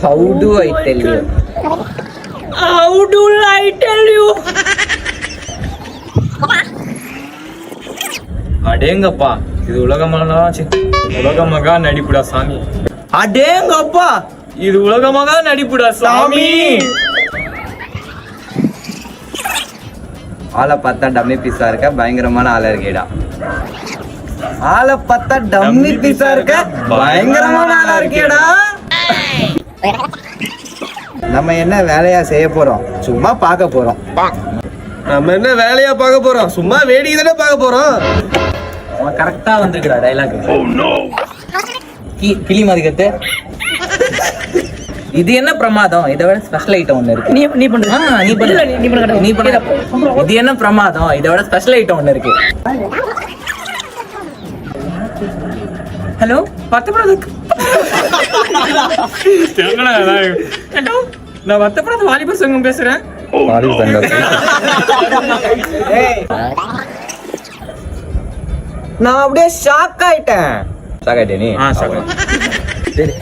How do I tell you? How do I tell you? அடேங்கப்பா, இது உலகமகா நடிப்புடா சாமி. அடேங்கப்பா, இது உலகமகா நடிப்புடா சாமி. ஆளை பார்த்தா டம்மி பீஸா இருக்க, பயங்கரமான ஆளா இருக்கேடா. ஆளை பார்த்தா டம்மி பீஸா இருக்க, பயங்கரமான ஆளா இருக்கேடா. நம்ம என்ன வேலையா செய்ய போறோம்? சும்மா பார்க்க போறோம். நம்ம என்ன வேலையா பார்க்க போறோம்? சும்மா வேடிக்கை தானே பார்க்க போறோம். அவன் கரெக்டா வந்திருக்கிறா டைலாக். கிளி மதிக்கத்து. இது என்ன பிரமாதம்? இதை விட ஸ்பெஷல் ஐட்டம் ஒண்ணு இருக்கு. நீ பண்ணு. இது என்ன பிரமாதம்? இதை விட ஸ்பெஷல் ஐட்டம் ஒண்ணு இருக்கு. ஹலோ, வத்தப்படாது. ஹலோ, நான் வத்தப்படாது வாலிபர் சங்கம் பேசுறேன். நான் அப்படியே ஷாக் ஆயிட்டேன். ஷாக் ஆயிட்டே நீ? சரி.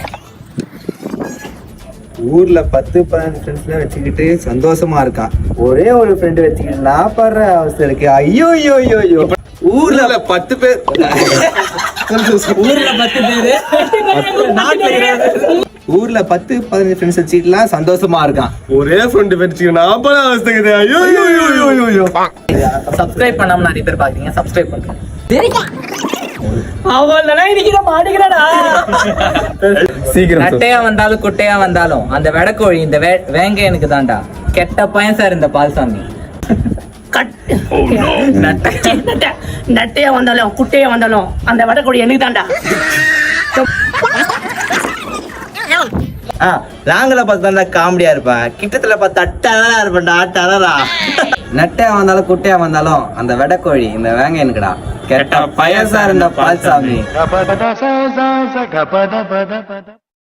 ஊர்ல 10-15 ஃப்ரெண்ட்ஸ்லாம் வச்சுக்கிட்டு சந்தோஷமா இருக்கான். ஒரே ஒரு ஃப்ரெண்ட் வச்சுக்கிட்டு நான் படுற அவஸ்தை இருக்கு. ஐயோ ஐயோ ஐயோ ஐயோ. ஊர்ல 10 பேர், ஊர்ல 10 பேரு, ஊர்ல 10-15 ஃப்ரெண்ட்ஸ் வச்சுக்கிட்டுலாம் சந்தோஷமா இருக்கான். ஒரே ஃப்ரெண்ட் வச்சுக்கிட்டு நான் பல அவஸ்தைக்குது. ஐயோ ஐயோ ஐயோ ஐயோ ஐயோ. சப்ஸ்கிரைப் பண்ணாம நிறைய பேர் பாக்குறீங்க, சப்ஸ்கிரைப் பண்ணுங்க. சீக்கிரம் நட்டையா வந்தாலும் குட்டையா வந்தாலும் அந்த வெடக்கோழி இந்த வேங்க எனக்கு தான்டா. கெட்ட பையன் சார் இந்த பால்சாமி. நட்டையா வந்தாலும் குட்டையா வந்தாலும் அந்த வடக்கோடி எனக்கு தான்டா. லாங்கில பார்த்தா காமெடியா இருப்பேன், கிட்டத்துல பார்த்தா டரரா இருப்பேன்டா. டரரா. நட்டையா வந்தாலும் குட்டையா வந்தாலும் அந்த வெடக்கோழி இந்த வேங்க எனக்குடா. கெட்ட பையன் சார் இந்த பால்சாமி.